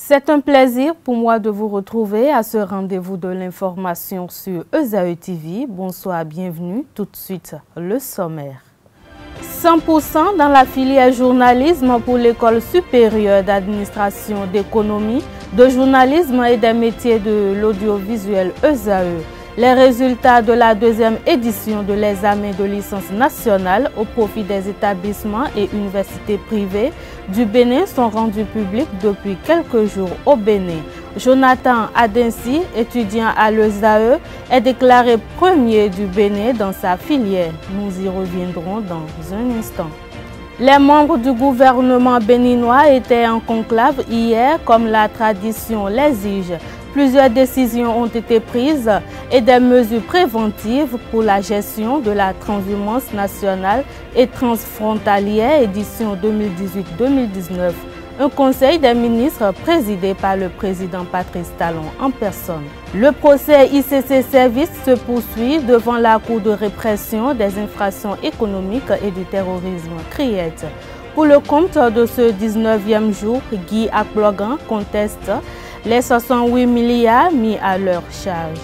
C'est un plaisir pour moi de vous retrouver à ce rendez-vous de l'information sur ESAE TV. Bonsoir, bienvenue. Tout de suite, le sommaire. 100% dans la filière journalisme pour l'École supérieure d'administration d'économie, de journalisme et des métiers de l'audiovisuel ESAE. Les résultats de la deuxième édition de l'examen de licence nationale au profit des établissements et universités privées du Bénin sont rendus publics depuis quelques jours au Bénin. Jonathan Adensi, étudiant à l'ESAE, est déclaré premier du Bénin dans sa filière. Nous y reviendrons dans un instant. Les membres du gouvernement béninois étaient en conclave hier comme la tradition l'exige. Plusieurs décisions ont été prises et des mesures préventives pour la gestion de la transhumance nationale et transfrontalière édition 2018-2019. Un conseil des ministres présidé par le président Patrice Talon en personne. Le procès ICC Service se poursuit devant la Cour de répression des infractions économiques et du terrorisme CRIET. Pour le compte de ce 19e jour, Guy Akplogan conteste les 68 milliards mis à leur charge.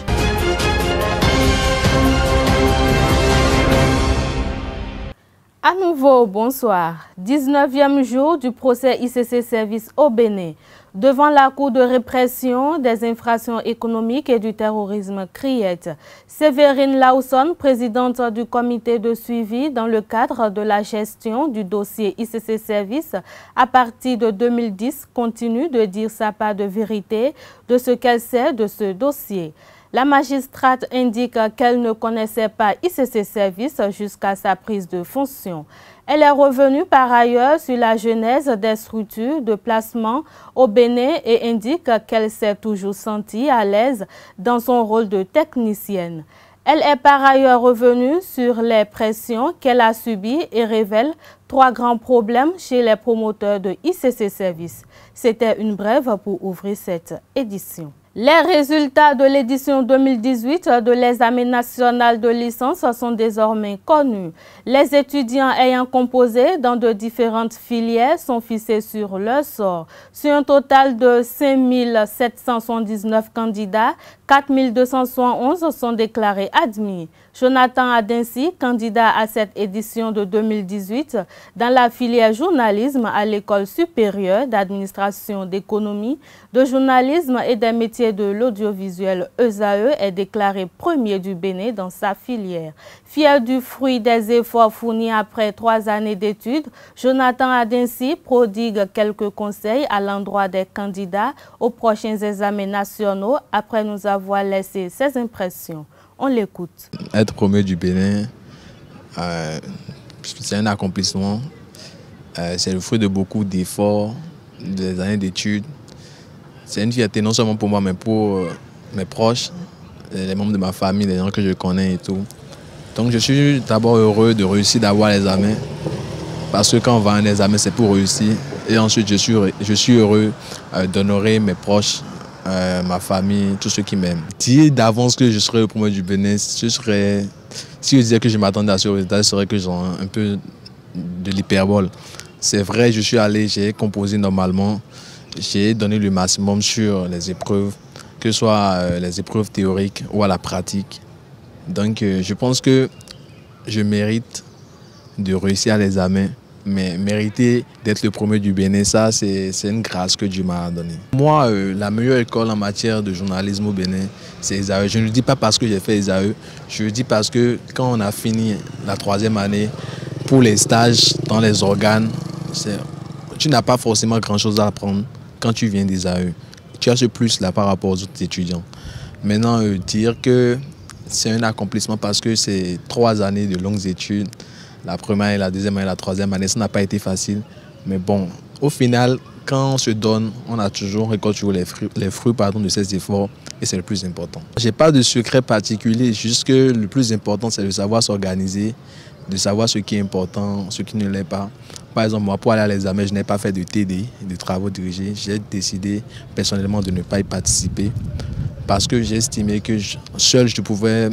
À nouveau, bonsoir. 19e jour du procès ICC Service au Bénin. Devant la Cour de répression des infractions économiques et du terrorisme CRIET, Séverine Lawson, présidente du comité de suivi dans le cadre de la gestion du dossier ICC Service à partir de 2010, continue de dire sa part de vérité de ce qu'elle sait de ce dossier. La magistrate indique qu'elle ne connaissait pas ICC Service jusqu'à sa prise de fonction. Elle est revenue par ailleurs sur la genèse des structures de placement au Bénin et indique qu'elle s'est toujours sentie à l'aise dans son rôle de technicienne. Elle est par ailleurs revenue sur les pressions qu'elle a subies et révèle 3 grands problèmes chez les promoteurs de ICC Service. C'était une brève pour ouvrir cette édition. Les résultats de l'édition 2018 de l'examen national de licence sont désormais connus. Les étudiants ayant composé dans de différentes filières sont fixés sur leur sort. Sur un total de 5 779 candidats, 4 271 sont déclarés admis. Jonathan Adensi, candidat à cette édition de 2018 dans la filière journalisme à l'École supérieure d'administration d'économie, de journalisme et des métiers de l'audiovisuel ESAE, est déclaré premier du Bénin dans sa filière. Fier du fruit des efforts fournis après 3 années d'études, Jonathan Adensi prodigue quelques conseils à l'endroit des candidats aux prochains examens nationaux après nous avoir laissé ses impressions. On l'écoute. Être premier du Bénin, c'est un accomplissement. C'est le fruit de beaucoup d'efforts, des années d'études. C'est une fierté non seulement pour moi, mais pour mes proches, les membres de ma famille, les gens que je connais et tout. Donc je suis d'abord heureux de réussir d'avoir l'examen. Parce que quand on va à un examen, c'est pour réussir. Et ensuite, je suis heureux d'honorer mes proches, ma famille, tous ceux qui m'aiment. Dire d'avance que je serai le premier du Bénin, si je disais que je m'attendais à ce résultat, ce serait que j'aurais un peu de l'hyperbole. C'est vrai, je suis allé, j'ai composé normalement, j'ai donné le maximum sur les épreuves, que ce soit les épreuves théoriques ou à la pratique. Donc je pense que je mérite de réussir à l'examen. Mais mériter d'être le premier du Bénin, ça c'est une grâce que Dieu m'a donnée. Moi, la meilleure école en matière de journalisme au Bénin, c'est ESAE. Je ne le dis pas parce que j'ai fait ESAE, je le dis parce que quand on a fini la 3e année, pour les stages dans les organes, tu n'as pas forcément grand-chose à apprendre quand tu viens d'ESAE. Tu as ce plus-là par rapport aux autres étudiants. Maintenant, dire que c'est un accomplissement parce que c'est 3 années de longues études, la première année, la deuxième année, la 3e année, ça n'a pas été facile. Mais bon, au final, quand on se donne, on a toujours récolté les fruits de ces efforts et c'est le plus important. Je n'ai pas de secret particulier, juste que le plus important, c'est de savoir s'organiser, de savoir ce qui est important, ce qui ne l'est pas. Par exemple, moi, pour aller à l'examen, je n'ai pas fait de TD, de travaux dirigés. J'ai décidé personnellement de ne pas y participer parce que j'ai estimé que seul je pouvais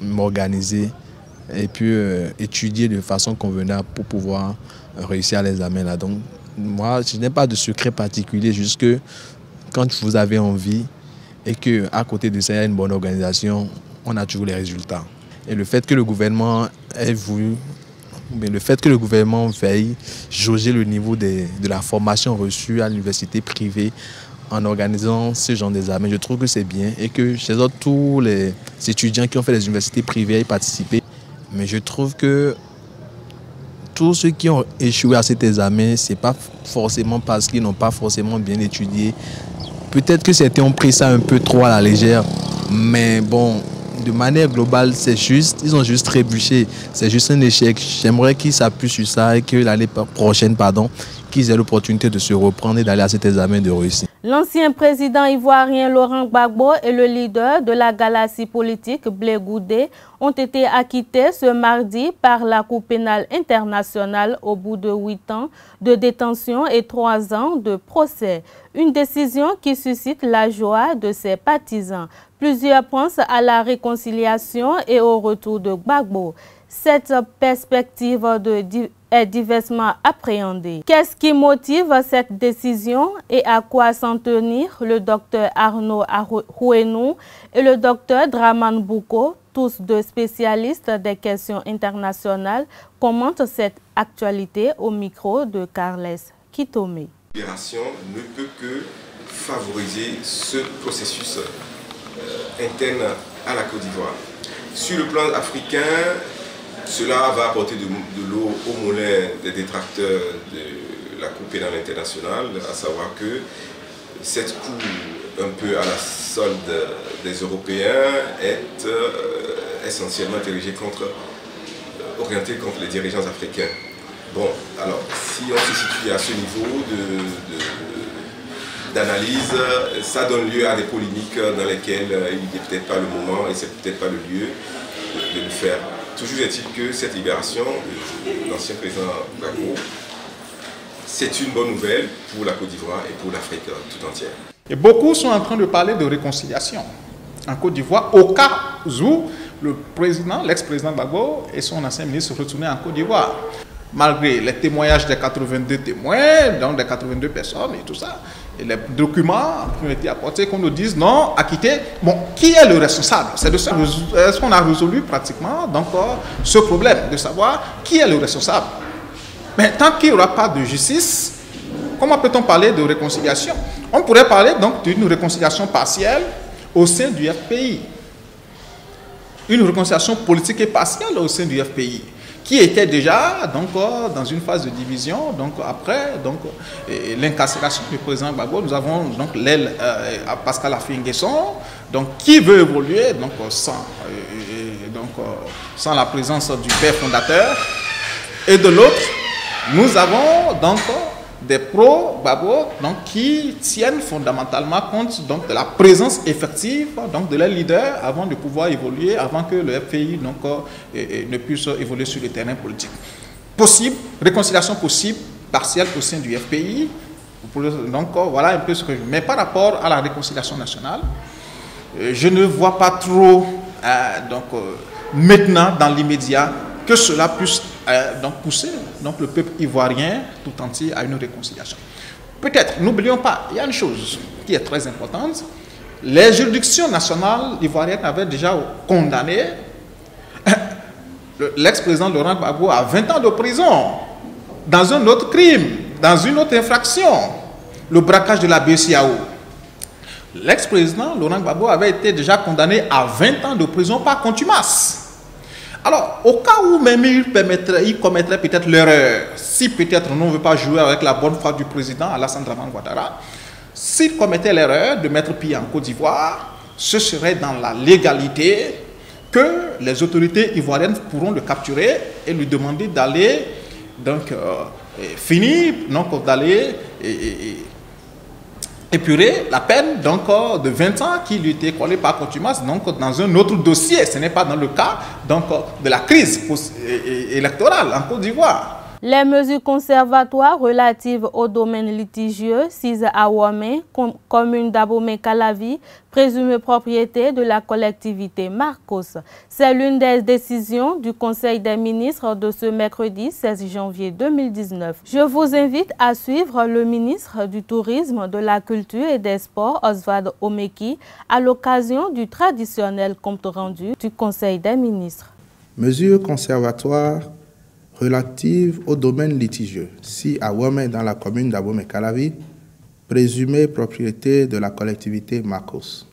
m'organiser et puis étudier de façon convenable pour pouvoir réussir à l'examen là. Donc moi, je n'ai pas de secret particulier, juste que quand vous avez envie et qu'à côté de ça, il y a une bonne organisation, on a toujours les résultats. Et le fait que le gouvernement ait voulu, mais le fait que le gouvernement veuille jauger le niveau de la formation reçue à l'université privée en organisant ce genre d'examen, je trouve que c'est bien et que chez eux, tous les étudiants qui ont fait les universités privées aient participé. Mais je trouve que tous ceux qui ont échoué à cet examen, ce n'est pas forcément parce qu'ils n'ont pas forcément bien étudié. Peut-être que certains ont pris ça un peu trop à la légère, mais bon, de manière globale, c'est juste, ils ont juste trébuché. C'est juste un échec. J'aimerais qu'ils s'appuient sur ça et que l'année prochaine, qu'ils aient l'opportunité de se reprendre et d'aller à cet examen de réussite. L'ancien président ivoirien Laurent Gbagbo et le leader de la galaxie politique Blé Goudé ont été acquittés ce mardi par la Cour pénale internationale au bout de 8 ans de détention et 3 ans de procès. Une décision qui suscite la joie de ses partisans. Plusieurs pensent à la réconciliation et au retour de Gbagbo. Cette perspective est diversement appréhendée. Qu'est-ce qui motive cette décision et à quoi s'en tenir? Le docteur Arnaud Ahouenou et le docteur Draman Bouko, tous deux spécialistes des questions internationales, commentent cette actualité au micro de Carles Kitome. La libération ne peut que favoriser ce processus interne à la Côte d'Ivoire. Sur le plan africain, cela va apporter de l'eau au moulin des détracteurs de la Cour pénale internationale, à savoir que cette Cour, un peu à la solde des Européens, est essentiellement orientée contre les dirigeants africains. Bon, alors, si on se situe à ce niveau d'analyse, ça donne lieu à des polémiques dans lesquelles il n'est peut-être pas le moment et c'est peut-être pas le lieu de le faire. Toujours est-il que cette libération de l'ancien président Gbagbo, c'est une bonne nouvelle pour la Côte d'Ivoire et pour l'Afrique tout entière. Et beaucoup sont en train de parler de réconciliation en Côte d'Ivoire au cas où le président, l'ex-président Gbagbo et son ancien ministre se retournaient en Côte d'Ivoire. Malgré les témoignages des 82 témoins, donc des 82 personnes et tout ça, et les documents qui ont été apportés, qu'on nous dise non, acquitté. Bon, qui est le responsable? C'est de ça. Est-ce qu'on a résolu pratiquement donc, ce problème de savoir qui est le responsable? Mais tant qu'il n'y aura pas de justice, comment peut-on parler de réconciliation? On pourrait parler donc d'une réconciliation partielle au sein du FPI. Une réconciliation politique et partielle au sein du FPI, qui était déjà donc, dans une phase de division. Donc, après l'incarcération du président Gbagbo, nous avons donc l'aile à Pascal Affi-N'Guesson, qui veut évoluer donc, sans la présence du père fondateur. Et de l'autre, nous avons donc des pro-Gbagbo qui tiennent fondamentalement compte donc, de la présence effective donc, de leurs leaders avant de pouvoir évoluer, avant que le FPI donc, ne puisse évoluer sur le terrain politique. Possible, réconciliation possible, partielle au sein du FPI. Donc voilà un peu ce que je... Mais par rapport à la réconciliation nationale, je ne vois pas trop maintenant dans l'immédiat que cela puisse donc pousser donc, le peuple ivoirien tout entier à une réconciliation. Peut-être, n'oublions pas, il y a une chose qui est très importante. Les juridictions nationales ivoiriennes avaient déjà condamné l'ex-président Laurent Gbagbo à 20 ans de prison dans un autre crime, dans une autre infraction, le braquage de la BCEAO. L'ex-président Laurent Gbagbo avait été déjà condamné à 20 ans de prison par contumace. Alors, au cas où même il commettrait peut-être l'erreur, si peut-être on ne veut pas jouer avec la bonne foi du président Alassane Dramane Ouattara, s'il commettait l'erreur de mettre pied en Côte d'Ivoire, ce serait dans la légalité que les autorités ivoiriennes pourront le capturer et lui demander d'aller, donc, d'aller épurer la peine donc, de 20 ans qui lui était collée par contumace donc, dans un autre dossier. Ce n'est pas dans le cas donc, de la crise électorale en Côte d'Ivoire. Les mesures conservatoires relatives au domaine litigieux sises à Wamé, commune d'Abomey-Calavi, présumée propriété de la collectivité Marcos. C'est l'une des décisions du Conseil des ministres de ce mercredi 16 janvier 2019. Je vous invite à suivre le ministre du Tourisme, de la Culture et des Sports, Oswald Omeki, à l'occasion du traditionnel compte rendu du Conseil des ministres. Mesures conservatoires relatives au domaine litigieux, si à Wamé dans la commune d'Abomey-Calavi, présumée propriété de la collectivité Marcos.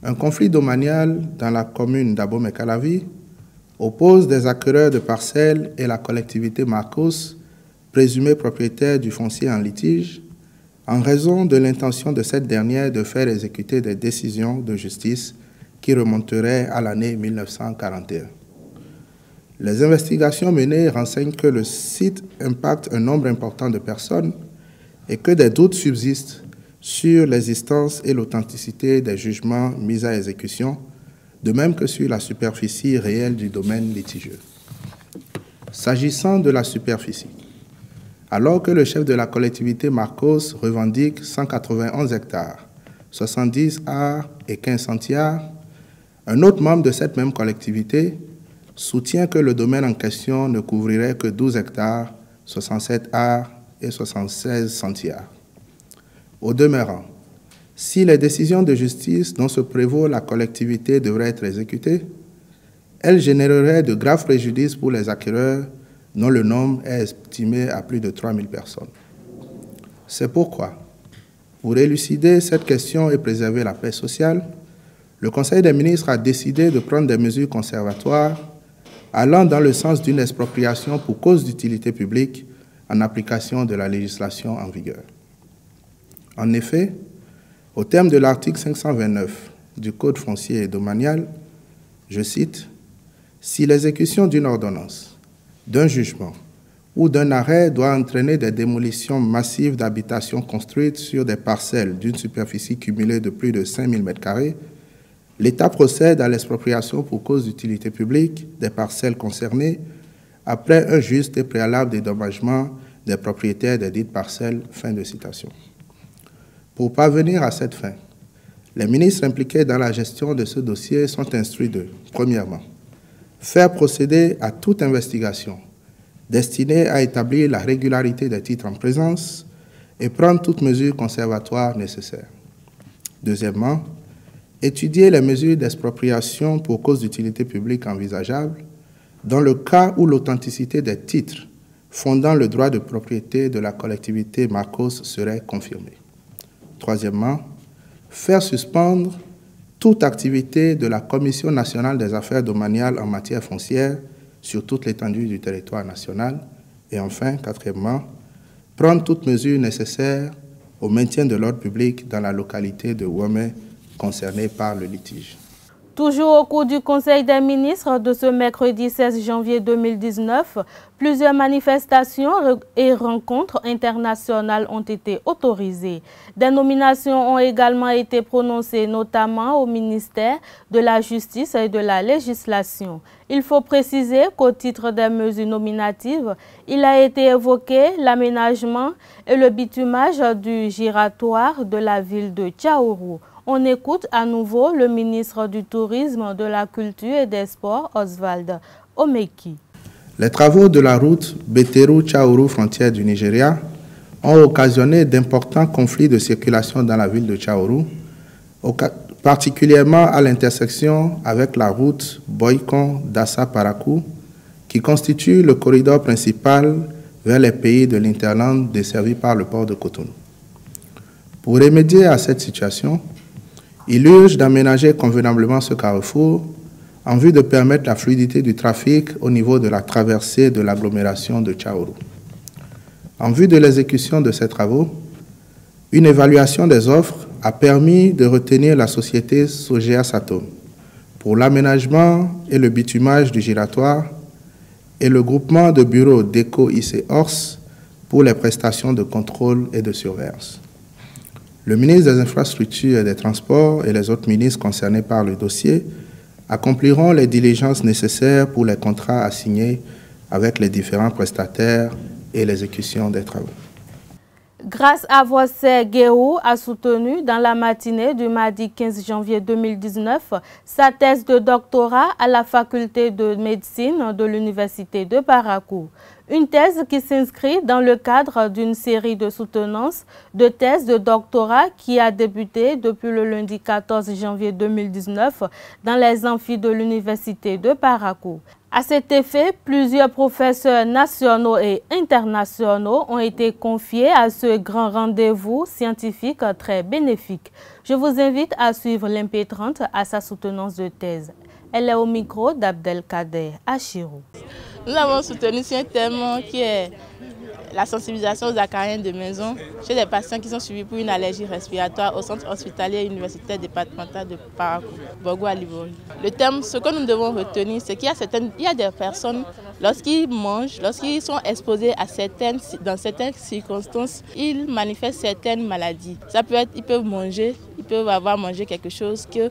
Un conflit domanial dans la commune d'Abomey-Calavi oppose des acquéreurs de parcelles et la collectivité Marcos, présumée propriétaire du foncier en litige, en raison de l'intention de cette dernière de faire exécuter des décisions de justice qui remonteraient à l'année 1941. Les investigations menées renseignent que le site impacte un nombre important de personnes et que des doutes subsistent sur l'existence et l'authenticité des jugements mis à exécution, de même que sur la superficie réelle du domaine litigieux. S'agissant de la superficie, alors que le chef de la collectivité Marcos revendique 191 hectares, 70 arts et 15 centiares, un autre membre de cette même collectivité soutient que le domaine en question ne couvrirait que 12 hectares, 67 arts et 76 centiares. Au demeurant, si les décisions de justice dont se prévaut la collectivité devraient être exécutées, elles généreraient de graves préjudices pour les acquéreurs dont le nombre est estimé à plus de 3000 personnes. C'est pourquoi, pour élucider cette question et préserver la paix sociale, le Conseil des ministres a décidé de prendre des mesures conservatoires allant dans le sens d'une expropriation pour cause d'utilité publique en application de la législation en vigueur. En effet, au terme de l'article 529 du Code foncier et domanial, je cite, « Si l'exécution d'une ordonnance, d'un jugement ou d'un arrêt doit entraîner des démolitions massives d'habitations construites sur des parcelles d'une superficie cumulée de plus de 5000 m², l'État procède à l'expropriation pour cause d'utilité publique des parcelles concernées après un juste et préalable dédommagement des propriétaires des dites parcelles. » Fin de citation. Pour parvenir à cette fin, les ministres impliqués dans la gestion de ce dossier sont instruits de, premièrement, faire procéder à toute investigation destinée à établir la régularité des titres en présence et prendre toutes mesures conservatoires nécessaires. Deuxièmement, étudier les mesures d'expropriation pour cause d'utilité publique envisageables dans le cas où l'authenticité des titres fondant le droit de propriété de la collectivité Marcos serait confirmée. Troisièmement, faire suspendre toute activité de la Commission nationale des affaires domaniales en matière foncière sur toute l'étendue du territoire national. Et enfin, quatrièmement, prendre toutes mesures nécessaires au maintien de l'ordre public dans la localité de Wamé concernée par le litige. Toujours au cours du Conseil des ministres de ce mercredi 16 janvier 2019, plusieurs manifestations et rencontres internationales ont été autorisées. Des nominations ont également été prononcées, notamment au ministère de la Justice et de la Législation. Il faut préciser qu'au titre des mesures nominatives, il a été évoqué l'aménagement et le bitumage du giratoire de la ville de Tchaourou. On écoute à nouveau le ministre du Tourisme, de la Culture et des Sports, Oswald Omeki. Les travaux de la route Beteru-Tchaourou, frontière du Nigeria, ont occasionné d'importants conflits de circulation dans la ville de Tchaourou, particulièrement à l'intersection avec la route Boycon-Dassa-Parakou, qui constitue le corridor principal vers les pays de l'Interland desservis par le port de Cotonou. Pour remédier à cette situation, il urge d'aménager convenablement ce carrefour en vue de permettre la fluidité du trafic au niveau de la traversée de l'agglomération de Tchaourou. En vue de l'exécution de ces travaux, une évaluation des offres a permis de retenir la société Sogea Satom pour l'aménagement et le bitumage du giratoire et le groupement de bureaux d'Eco-IC Ors pour les prestations de contrôle et de surveillance. Le ministre des Infrastructures et des Transports et les autres ministres concernés par le dossier accompliront les diligences nécessaires pour les contrats à signer avec les différents prestataires et l'exécution des travaux. Grâce à Vossé Guéhou a soutenu dans la matinée du mardi 15 janvier 2019 sa thèse de doctorat à la faculté de médecine de l'université de Parakou. Une thèse qui s'inscrit dans le cadre d'une série de soutenances de thèses de doctorat qui a débuté depuis le lundi 14 janvier 2019 dans les amphis de l'université de Parakou. À cet effet, plusieurs professeurs nationaux et internationaux ont été confiés à ce grand rendez-vous scientifique très bénéfique. Je vous invite à suivre l'impétrante à sa soutenance de thèse. Elle est au micro d'Abdelkader Achirou. Nous avons soutenu un thème qui est la sensibilisation aux acariens de maison chez les patients qui sont suivis pour une allergie respiratoire au centre hospitalier universitaire départemental de Parakou, Borgo-Alibori. Le thème, ce que nous devons retenir, c'est qu'il y a des personnes, lorsqu'ils mangent, lorsqu'ils sont exposés à dans certaines circonstances, ils manifestent certaines maladies. Ça peut être, ils peuvent avoir mangé quelque chose que,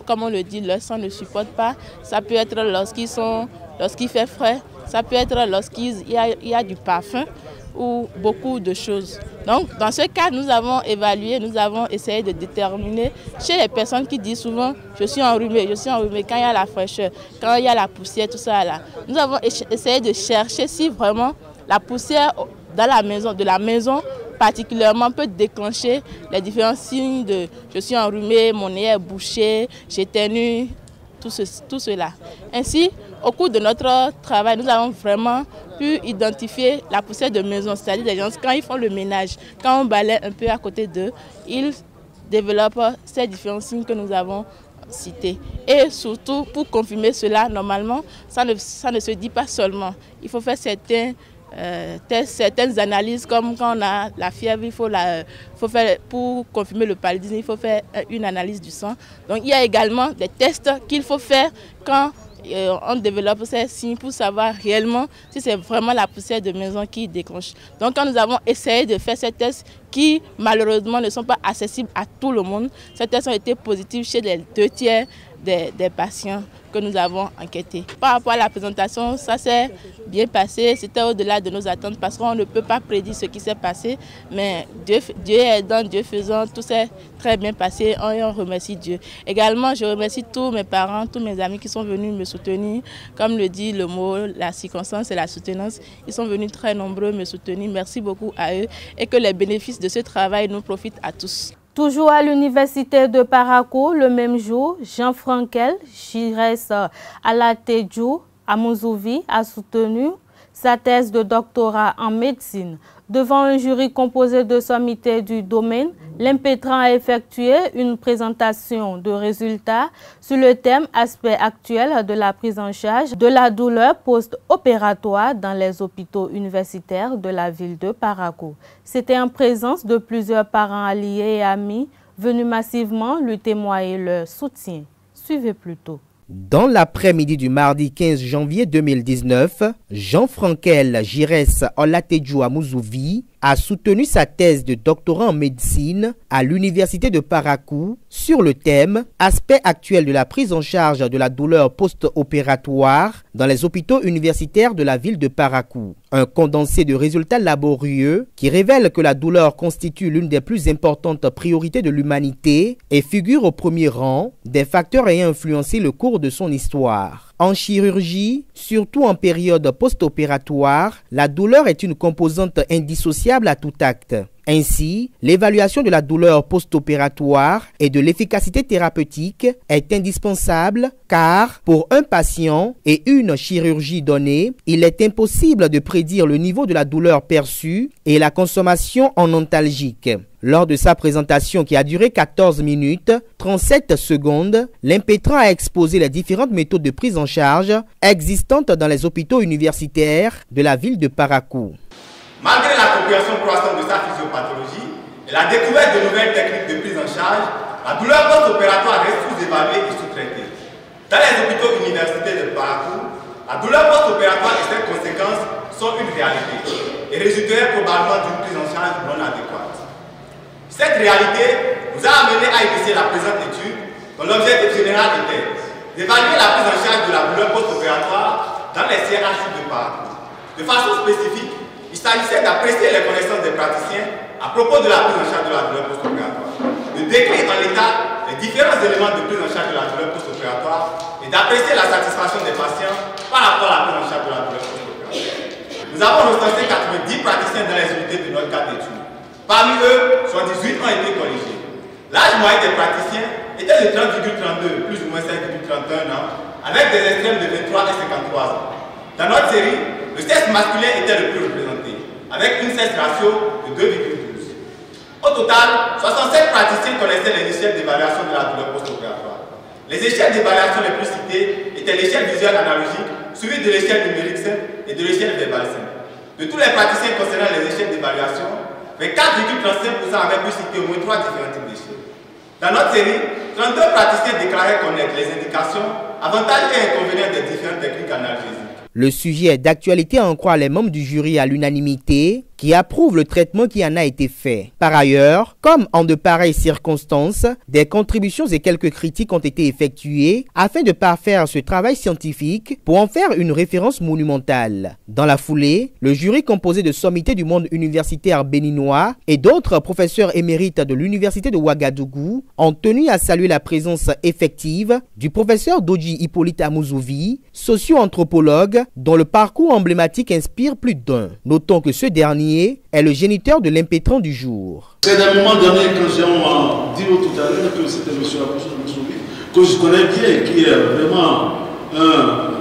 comme on le dit, leur sang ne supporte pas. Ça peut être lorsqu'il fait frais, ça peut être lorsqu'il y a du parfum ou beaucoup de choses. Donc, dans ce cas, nous avons évalué, nous avons essayé de déterminer chez les personnes qui disent souvent « je suis enrhumé » quand il y a la fraîcheur, quand il y a la poussière, tout ça là. Nous avons essayé de chercher si vraiment la poussière de la maison particulièrement peut déclencher les différents signes de « je suis enrhumé, mon nez est bouché, j'éternue », tout cela. Ainsi, au cours de notre travail, nous avons vraiment pu identifier la poussière de maison, c'est-à-dire les gens, quand ils font le ménage, quand on balaie un peu à côté d'eux, ils développent ces différents signes que nous avons cités. Et surtout, pour confirmer cela, normalement, ça ne se dit pas seulement. Il faut faire certaines analyses, comme quand on a la fièvre, il faut faire, pour confirmer le paludisme, il faut faire une analyse du sang. Donc il y a également des tests qu'il faut faire quand on développe ces signes pour savoir réellement si c'est vraiment la poussière de maison qui déclenche. Donc quand nous avons essayé de faire ces tests qui malheureusement ne sont pas accessibles à tout le monde, ces tests ont été positifs chez les 2/3 des patients que nous avons enquêtés. Par rapport à la présentation, ça s'est bien passé, c'était au-delà de nos attentes parce qu'on ne peut pas prédire ce qui s'est passé, mais Dieu aidant, Dieu faisant, tout s'est très bien passé et on remercie Dieu. Également, je remercie tous mes parents, tous mes amis qui sont venus me soutenir. Comme le dit le mot, la circonstance et la soutenance, ils sont venus très nombreux me soutenir. Merci beaucoup à eux et que les bénéfices de ce travail nous profitent à tous. Toujours à l'université de Parakou, le même jour, Jean-Frankel Giresse Alatedjou Amouzovi a soutenu sa thèse de doctorat en médecine. Devant un jury composé de sommités du domaine, l'impétrant a effectué une présentation de résultats sur le thème aspect actuel de la prise en charge de la douleur post-opératoire dans les hôpitaux universitaires de la ville de Parakou. C'était en présence de plusieurs parents alliés et amis venus massivement lui témoigner leur soutien. Suivez plutôt. Dans l'après-midi du mardi 15 janvier 2019, Jean-Frankel Giresse Olatedjou Amouzovi a soutenu sa thèse de doctorat en médecine à l'université de Parakou sur le thème « Aspect actuel de la prise en charge de la douleur post-opératoire dans les hôpitaux universitaires de la ville de Parakou ». Un condensé de résultats laborieux qui révèle que la douleur constitue l'une des plus importantes priorités de l'humanité et figure au premier rang des facteurs ayant influencé le cours de son histoire. En chirurgie, surtout en période post-opératoire, la douleur est une composante indissociable à tout acte. Ainsi, l'évaluation de la douleur post-opératoire et de l'efficacité thérapeutique est indispensable car pour un patient et une chirurgie donnée, il est impossible de prédire le niveau de la douleur perçue et la consommation en antalgique. Lors de sa présentation qui a duré 14 minutes, 37 secondes, l'impétrant a exposé les différentes méthodes de prise en charge existantes dans les hôpitaux universitaires de la ville de Parakou. Malgré la compréhension croissante de sa physiopathologie et la découverte de nouvelles techniques de prise en charge, la douleur post-opératoire reste sous-évaluée et sous-traitée. Dans les hôpitaux universitaires de Parakou, la douleur post-opératoire et ses conséquences sont une réalité et résulteraient probablement d'une prise en charge non adéquate. Cette réalité nous a amené à initier la présente étude dont l'objectif général était d'évaluer la prise en charge de la douleur post-opératoire dans les CHU de parcours. De façon spécifique, il s'agissait d'apprécier les connaissances des praticiens à propos de la prise en charge de la douleur post-opératoire, de décrire en l'état les différents éléments de prise en charge de la douleur post-opératoire et d'apprécier la satisfaction des patients par rapport à la prise en charge de la douleur post-opératoire. Nous avons recensé 90 praticiens dans les unités de notre cadre d'études. Parmi eux, 78 ont été corrigés. L'âge moyen des praticiens était de 30,32, plus ou moins 5,31 ans, avec des extrêmes de 23 et 53 ans. Dans notre série, le sexe masculin était le plus représenté, avec une sexe ratio de 2,12. Au total, 67 praticiens connaissaient les échelles d'évaluation de la douleur post-opératoire. Les échelles d'évaluation les plus citées étaient l'échelle visuelle analogique, suivie de l'échelle numérique simple et de l'échelle verbale simple. De tous les praticiens concernant les échelles d'évaluation, 24,35% avaient pu citer au moins 3 différents types d'échelles. Dans notre série, 32 praticiens déclaraient connaître les indications, avantages et inconvénients des différentes techniques analgésiques. Le sujet est d'actualité à en croire les membres du jury à l'unanimité qui approuvent le traitement qui en a été fait. Par ailleurs, comme en de pareilles circonstances, des contributions et quelques critiques ont été effectuées afin de parfaire ce travail scientifique pour en faire une référence monumentale. Dans la foulée, le jury composé de sommités du monde universitaire béninois et d'autres professeurs émérites de l'université de Ouagadougou ont tenu à saluer la présence effective du professeur Dodji Hippolyte Amouzouvi, socio-anthropologue dont le parcours emblématique inspire plus d'un. Notons que ce dernier est le géniteur de l'impétrant du jour. C'est d'un moment donné, quand j'ai dit tout à l'heure que c'était M. Amouzouvi, que je connais bien, qui est vraiment un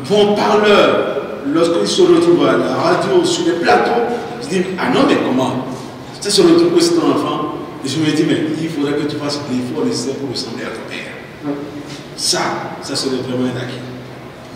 bon parleur, lorsqu'il se retrouve à la radio, sur les plateaux, je dis, ah non, mais comment? C'est se retrouve que c'est un enfant. Et je me dis, mais il faudrait que tu fasses l'effort nécessaire pour ressembler à ton père. Ça serait vraiment un acquis.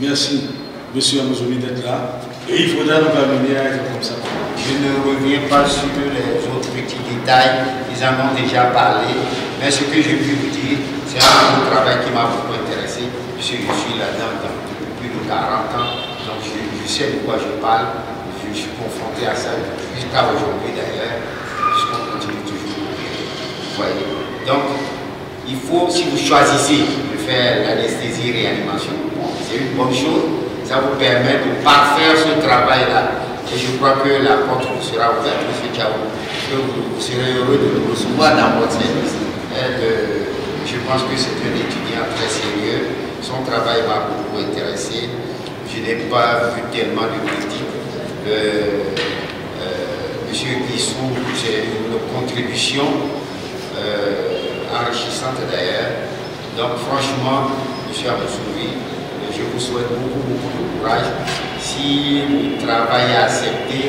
Merci, M. Amouzouvi, d'être là. Et il faudra nous amener à être comme ça. Je ne reviens pas sur les autres petits détails, ils en ont déjà parlé. Mais ce que je puis vous dire, c'est un travail qui m'a beaucoup intéressé, puisque je suis là-dedans depuis plus de 40 ans. Donc je sais de quoi je parle, je suis confronté à ça jusqu'à aujourd'hui d'ailleurs, puisqu'on continue toujours. Vous voyez. Donc, il faut, si vous choisissez de faire l'anesthésie-réanimation, c'est une bonne chose. Ça vous permet de parfaire ce travail-là. Et je crois que la porte vous sera ouverte, M. Tchao, que vous serez heureux de nous recevoir dans votre service. Je pense que c'est un étudiant très sérieux. Son travail m'a beaucoup intéressé. Je n'ai pas vu tellement de critiques. M. Guissou, c'est une contribution enrichissante d'ailleurs. Donc franchement, M. Amouzouvi, je vous souhaite beaucoup de courage. Si vous travaillez à accepter,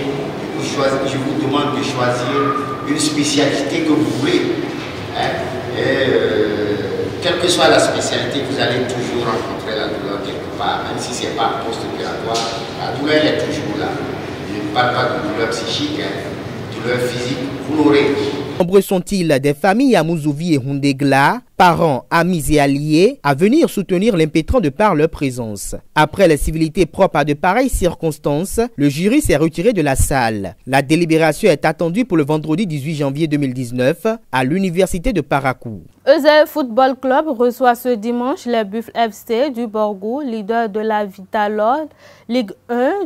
je vous demande de choisir une spécialité que vous voulez. Quelle que soit la spécialité, vous allez toujours rencontrer la douleur quelque part, même si ce n'est pas post-opératoire. La douleur elle est toujours là. Je ne parle pas de douleur psychique, douleur physique, vous l'aurez. Nombreux sont-ils des familles Amouzouvi et Hundegla, parents, amis et alliés, à venir soutenir l'impétrant de par leur présence. Après les civilités propres à de pareilles circonstances, le jury s'est retiré de la salle. La délibération est attendue pour le vendredi 18 janvier 2019 à l'université de Parakou. Ezel Football Club reçoit ce dimanche les Buffles FC du Borgou, leader de la Vitalol, Ligue 1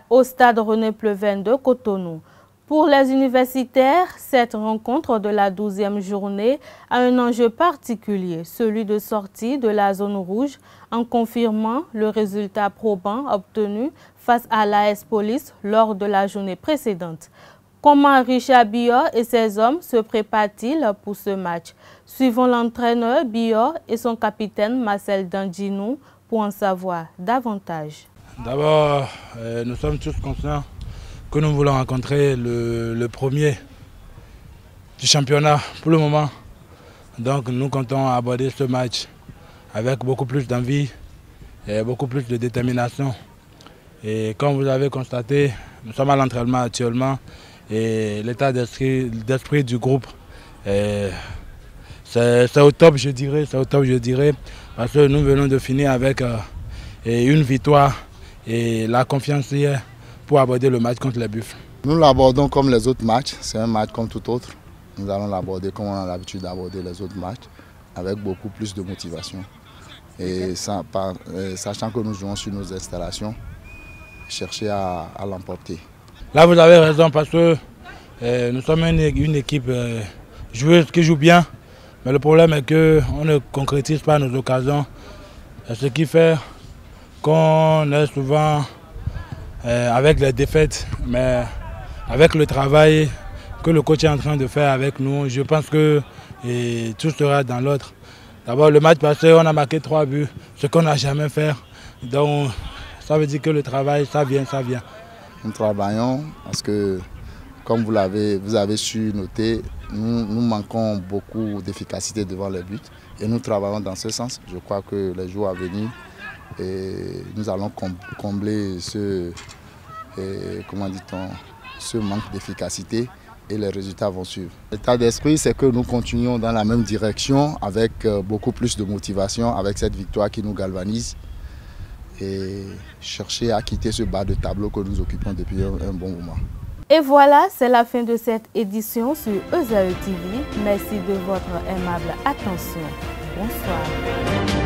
au stade René Pleven de Cotonou. Pour les universitaires, cette rencontre de la 12e journée a un enjeu particulier, celui de sortie de la zone rouge, en confirmant le résultat probant obtenu face à l'AS Police lors de la journée précédente. Comment Richard Bior et ses hommes se préparent-ils pour ce match? Suivons l'entraîneur Bior et son capitaine Marcel Dandinou pour en savoir davantage. D'abord, nous sommes tous conscients que nous voulons rencontrer le premier du championnat pour le moment. Donc nous comptons aborder ce match avec beaucoup plus d'envie et beaucoup plus de détermination. Et comme vous avez constaté, nous sommes à l'entraînement actuellement et l'état d'esprit du groupe, c'est au top je dirais, parce que nous venons de finir avec une victoire et la confiance hier pour aborder le match contre les Buffles. Nous l'abordons comme les autres matchs, c'est un match comme tout autre. Nous allons l'aborder comme on a l'habitude d'aborder les autres matchs, avec beaucoup plus de motivation. et sachant que nous jouons sur nos installations, chercher à l'emporter. Là vous avez raison parce que nous sommes une équipe joueuse qui joue bien, mais le problème est qu'on ne concrétise pas nos occasions, ce qui fait qu'on est souvent avec les défaites, mais avec le travail que le coach est en train de faire avec nous, je pense que tout sera dans l'ordre. D'abord, le match passé, on a marqué 3 buts, ce qu'on n'a jamais fait. Donc, ça veut dire que le travail, ça vient. Nous travaillons parce que, comme vous avez su noter, nous manquons beaucoup d'efficacité devant les buts. Et nous travaillons dans ce sens. Je crois que les jours à venir, nous allons combler ce manque d'efficacité et les résultats vont suivre. L'état d'esprit, c'est que nous continuons dans la même direction avec beaucoup plus de motivation, avec cette victoire qui nous galvanise et chercher à quitter ce bas de tableau que nous occupons depuis un bon moment. Et voilà, c'est la fin de cette édition sur EZAE TV. Merci de votre aimable attention. Bonsoir.